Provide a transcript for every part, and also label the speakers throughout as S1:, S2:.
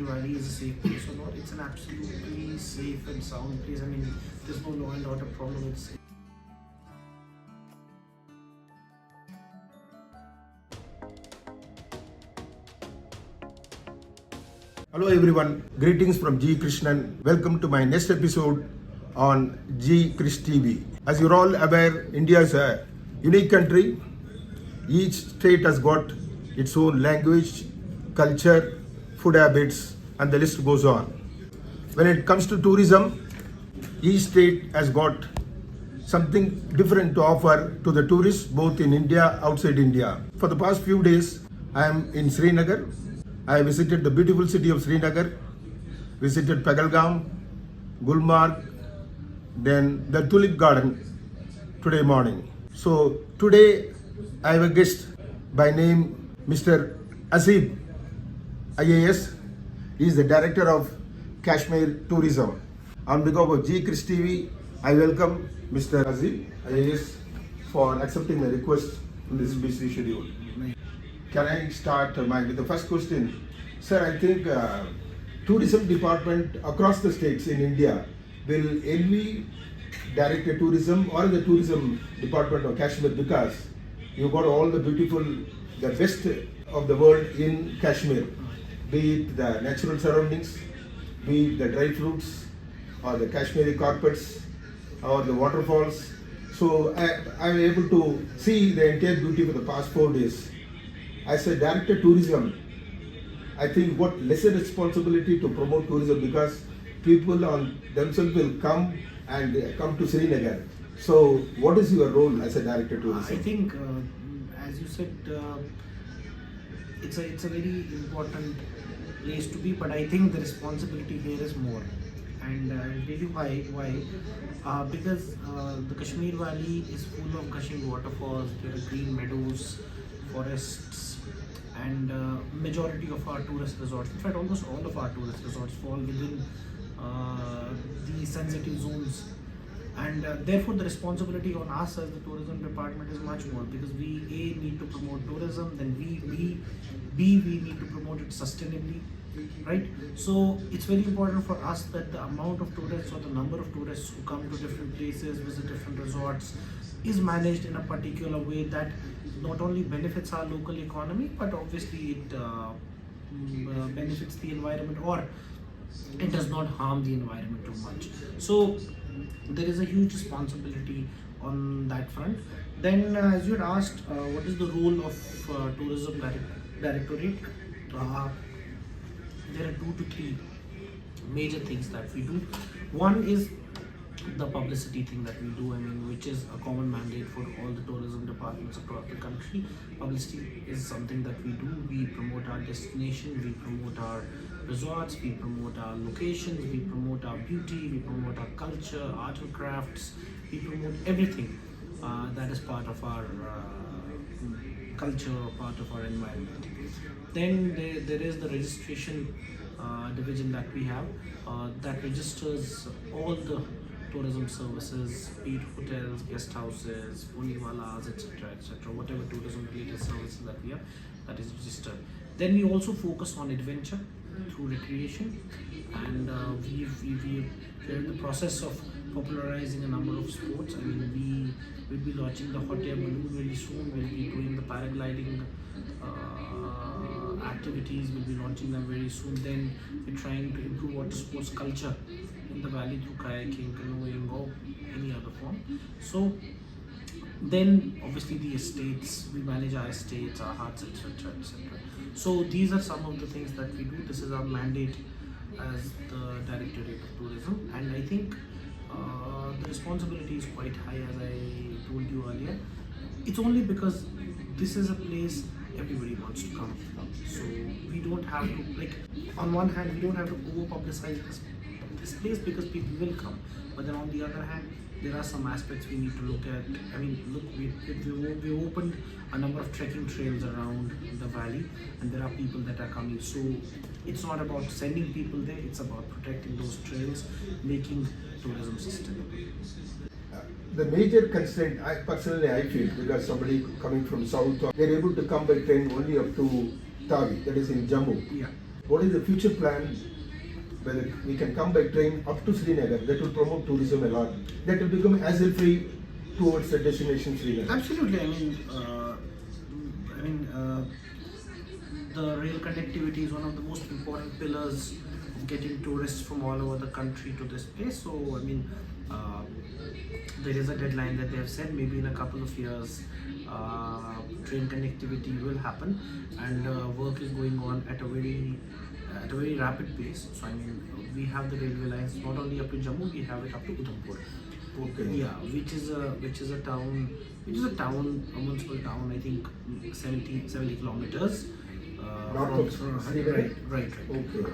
S1: Valley is a safe place or not. It's an absolutely safe and sound place. I mean, there's no law and order problem. It's
S2: Hello everyone, greetings from G Krishnan. Welcome to my next episode on G KRISH TV. As you're all aware, India is a unique country. Each state has got its own language, culture, food habits, and the list goes on. When it comes to tourism, each state has got something different to offer to the tourists both in India, outside India. For the past few days, I am in Srinagar. I visited the beautiful city of Srinagar, visited Pagalgam, Gulmarg, then the Tulip Garden today morning. So today I have a guest by name Mr Haseeb, IAS. He is the director of Kashmir Tourism. On behalf of G KRISH TV, I welcome Mr Haseeb, IAS, for accepting my request in this busy schedule. Can I start with the first question? Sir, I think tourism department across the states in India will envy director tourism or the tourism department of Kashmir because you got all the beautiful, the best of the world in Kashmir, be it the natural surroundings, be it the dry fruits or the Kashmiri carpets or the waterfalls. So I am able to see the entire beauty for the past 4 days. As a director tourism, I think got lesser responsibility to promote tourism because people on themselves will come and come to Srinagar. So what is your role as a director tourism?
S1: I think, as you said, it's a very important place to be, but I think the responsibility here is more. And I'll tell you why. Because the Kashmir Valley is full of gushing waterfalls, there are green meadows, forests, and majority of our tourist resorts, in fact almost all of our tourist resorts fall within the sensitive zones, and therefore the responsibility on us as the tourism department is much more, because we need to promote tourism, then we need to promote it sustainably, right? So it's very important for us that the amount of tourists or the number of tourists who come to different places, visit different resorts, is managed in a particular way that not only benefits our local economy, but obviously it benefits the environment, or it does not harm the environment too much. So there is a huge responsibility on that front. Then as you had asked, what is the role of tourism directorate? There are 2 to 3 major things that we do. One is the publicity thing that we do, I mean, which is a common mandate for all the tourism departments across the country. Publicity is something that we do. We promote our destination, we promote our resorts, we promote our locations, we promote our beauty, we promote our culture, art and crafts, we promote everything that is part of our culture, part of our environment. Then there is the registration division that we have that registers all the tourism services, be it hotels, guest houses, poniwalas, etc., whatever tourism related services that we have, that is registered. Then we also focus on adventure through recreation, and we're in the process of popularizing a number of sports. I mean, we will be launching the hot air balloon very soon. We'll be doing the paragliding activities, we'll be launching them very soon. Then we're trying to improve water sports culture in the valley through kayaking, canoeing, or any other form. So then obviously the estates, we manage our estates, our huts, etc., etc. So these are some of the things that we do. This is our mandate as the Directorate of Tourism, and I think the responsibility is quite high, as I told you earlier. It's only because this is a place everybody wants to come. So we don't have to, like, on one hand we don't have to over publicize this place because people will come, but then on the other hand there are some aspects we need to look at. I mean, look, we opened a number of trekking trails around the valley, and there are people that are coming. So it's not about sending people there, it's about protecting those trails, making tourism sustainable.
S2: The major constraint, I feel, because somebody coming from south, they're able to come by train only up to Tavi, that is in Jammu.
S1: Yeah.
S2: What is the future plan? Whether we can come by train up to Srinagar, that will promote tourism a lot. That will become hassle-free towards the destination Srinagar.
S1: Absolutely. The rail connectivity is one of the most important pillars of getting tourists from all over the country to this place. So, there is a deadline that they have said. Maybe in a couple of years, train connectivity will happen, and work is going on at a very rapid pace. So, we have the railway lines not only up to Jammu, we have it up to Udhampur.
S2: Okay.
S1: Yeah, which is a town, a municipal town. I think 70 kilometers.
S2: North of Srinagar?
S1: Right.
S2: Okay.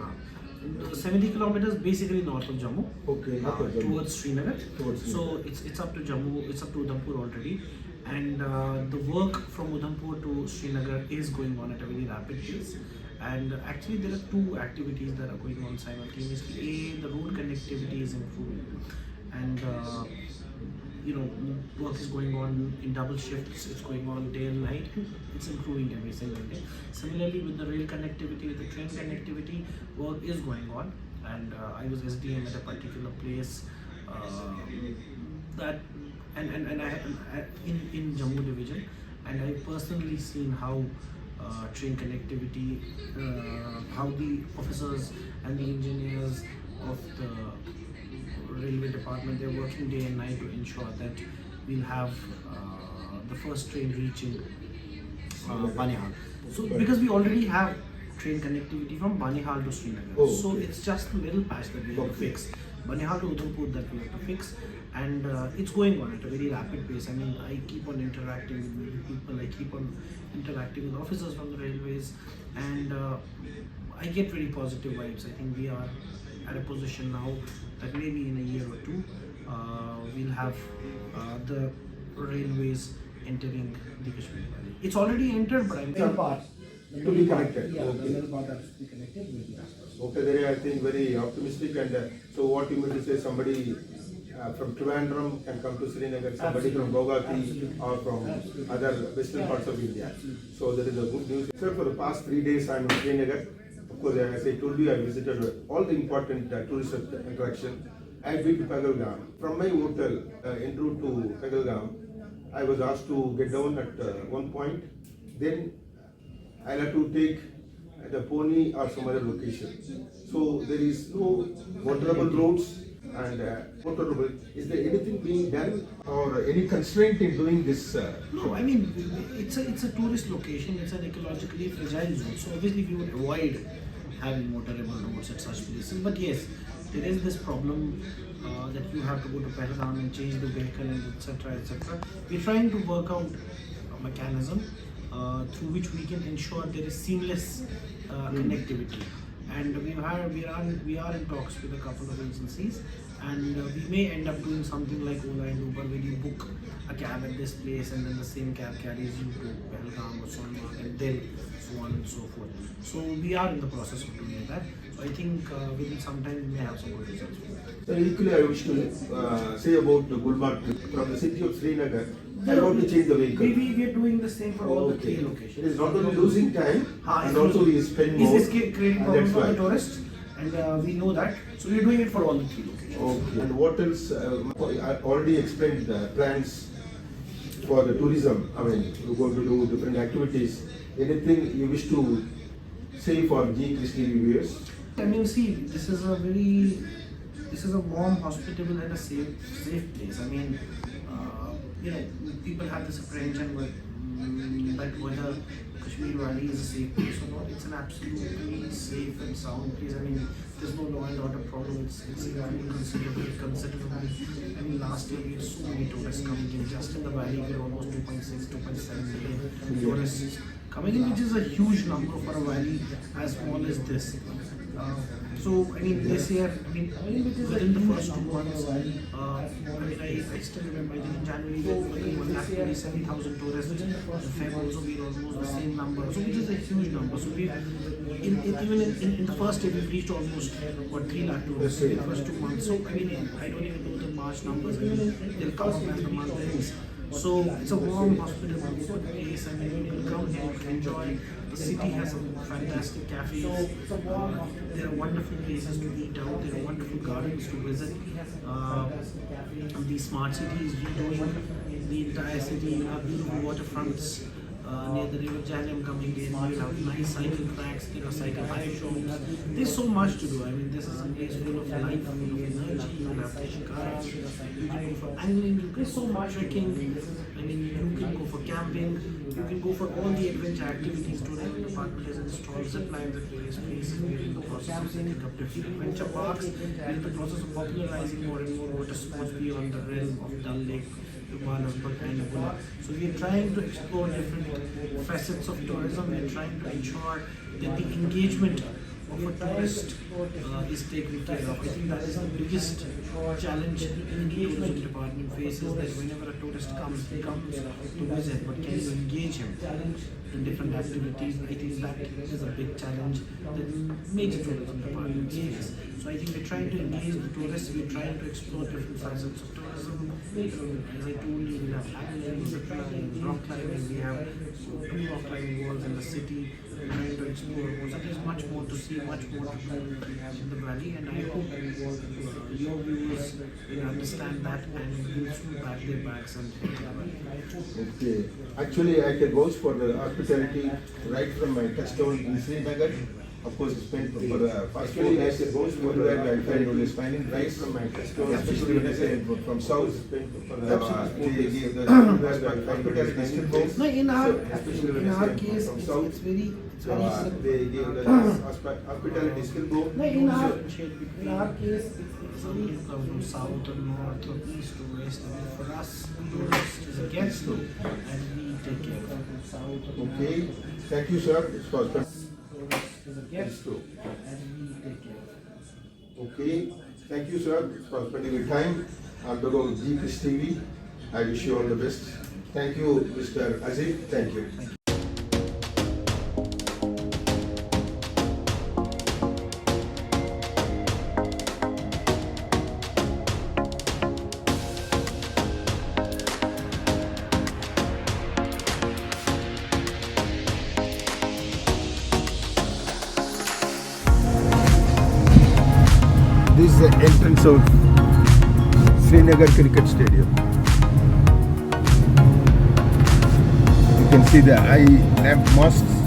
S1: 70 kilometers basically north of Jammu.
S2: Okay, north of Jammu.
S1: Towards Srinagar.
S2: Towards
S1: So it's up to Jammu, it's up to Udhampur already, and the work from Udhampur to Srinagar is going on at a very rapid pace. And actually, there are two activities that are going on simultaneously. The road connectivity is improving, and work is going on in double shifts. It's going on day and night. It's improving every single day. Similarly, with the rail connectivity, with the train connectivity, work is going on. And I was SDM at a particular place in Jammu division, and I personally seen how train connectivity, how the officers and the engineers of the railway department, they're working day and night to ensure that we'll have the first train reaching Banihal. So because we already have train connectivity from Banihal to Srinagar,
S2: Oh,
S1: so
S2: okay.
S1: it's just a little patch that we have to
S2: Okay.
S1: fix. Banihal to Udhampur that we have to fix, and it's going on at a very rapid pace. I keep on interacting with people, I keep on interacting with officers from the railways, and I get very positive vibes. I think we are at a position now that maybe in a year or two, we'll have the railways entering the Kashmir Valley. It's already entered, but I'm
S3: Some parts.
S2: To be connected.
S3: Yeah,
S2: Okay.
S3: the middle part has to be connected with the aspects.
S2: Okay, very, I think, very optimistic. And so, what you mean to say, somebody from Trivandrum can come to Srinagar, somebody from Bogati
S3: Absolutely.
S2: or from
S3: Absolutely.
S2: other western
S3: Yeah.
S2: parts of India.
S3: Absolutely.
S2: So, there is a good news. Sir, for the past 3 days, I'm in Srinagar. Of course, as I told you, I visited all the important tourist attractions. I've been to Pagalgam. From my hotel en route to Pagalgam, I was asked to get down at one point. Then I'll have to take the pony or some other location. So there is no motorable roads and motorable. Is there anything being done or any constraint in doing this?
S1: No, it's a tourist location. It's an ecologically fragile zone. So obviously we would avoid having motorable roads at such places. But yes, there is this problem that you have to go to Pahalgam and change the vehicle and etc. etc. We're trying to work out a mechanism through which we can ensure there is seamless connectivity. And we are in talks with a couple of agencies, and we may end up doing something like Ola and Uber, where you book a cab at this place and then the same cab carries you to Pahalgam or Srinagar and then so on and so forth. So we are in the process of doing that. So I think within some time we may have some good results for that.
S2: So equally, I wish to say about the Gulmarg trip from the city of Srinagar. I want to change the vehicle.
S1: We are doing the same for all the three
S2: Okay.
S1: locations.
S2: It is not only losing time,
S1: हाँ,
S2: and also we spend more.
S1: It's creating
S2: and
S1: problems
S2: that's
S1: for the
S2: why.
S1: tourists, and we know that. So we're doing it for all the three locations.
S2: Okay. And what else? I already explained the plans for the tourism. We're going to do different activities. Anything you wish to say for G KRISH TV viewers?
S1: See, this is a warm, hospitable, and a safe place. People have this apprehension that whether Kashmir Valley is a safe place or not. It's an absolutely safe and sound place. There's no law and order problem. It's growing considerably. Last year we had so many tourists coming in. Just in the valley, we were almost 2.6, 2.7 million tourists coming in, which is a huge number for a valley as small as this. This year, within the first 2 months, I still remember, I think in January we were working 1,27,000 tourists. In February also we were almost the same number, so which is a huge number. So we, in the first year, we've reached almost 3 lakh tourists in the first 2 months. So I don't even know the March numbers. They'll come up as the month ends. So it's a warm, hospitable, open place. I mean, you come here, you can enjoy. The city has some fantastic cafes. There are wonderful places to eat out. There are wonderful gardens to visit. The smart city is redoing the entire city. You have beautiful waterfronts near the river Jhelum coming in. You have nice cycle tracks. There are cycle hire shops. There's so much to do. I mean, this is a place full of life, full of energy. You have shikaras. You can go for angling. You can so much trekking. I mean, you can go for camping. You can go for all the adventure activities. Tourism department has installed zip lines at various places. We're in the process of setting up different adventure parks. We're in the process of popularizing more and more water sports beyond the realm of Dal Lake, and Goa. So we're trying to explore different facets of tourism. We're trying to ensure that the engagement of a tourist is taken care of. I think that is the biggest challenge the tourism department faces, that whenever a tourist comes, he comes to visit, but can you engage him in different activities? I think that is a big challenge that major tourism departments face. So I think we're trying to engage the tourists, we're trying to explore different facets of tourism. As I told you, we have angling, zip lining, rock climbing, we have 2 rock climbing walls in the city. We're trying to explore more. So there's much more to see, much more to do in the valley, and I hope your viewers will understand that and will soon pack their bags and head to the valley.
S2: Okay. Actually, I can vouch for the hospitality right from my touchdown in Srinagar. Of course, it's been for the past 4 days. I find always finding rice from my touchdown, especially when I say from south. They gave the hospitality still goes.
S1: No, in our case, it's very
S2: they gave the hospitality still go.
S1: No, in our case, it's very come from south or north or east or west. I mean, for us, tourist is a guest, and we take care of them.
S2: Okay, thank you, sir. It was
S1: Is a guest
S2: too.
S1: and we take care of them.
S2: Okay, thank you, sir, for spending your time on the road G KRISH TV. I wish you all the best. Thank you, Mr. Haseeb. Thank you. This is the entrance of Srinagar Cricket Stadium. You can see the high lamp masts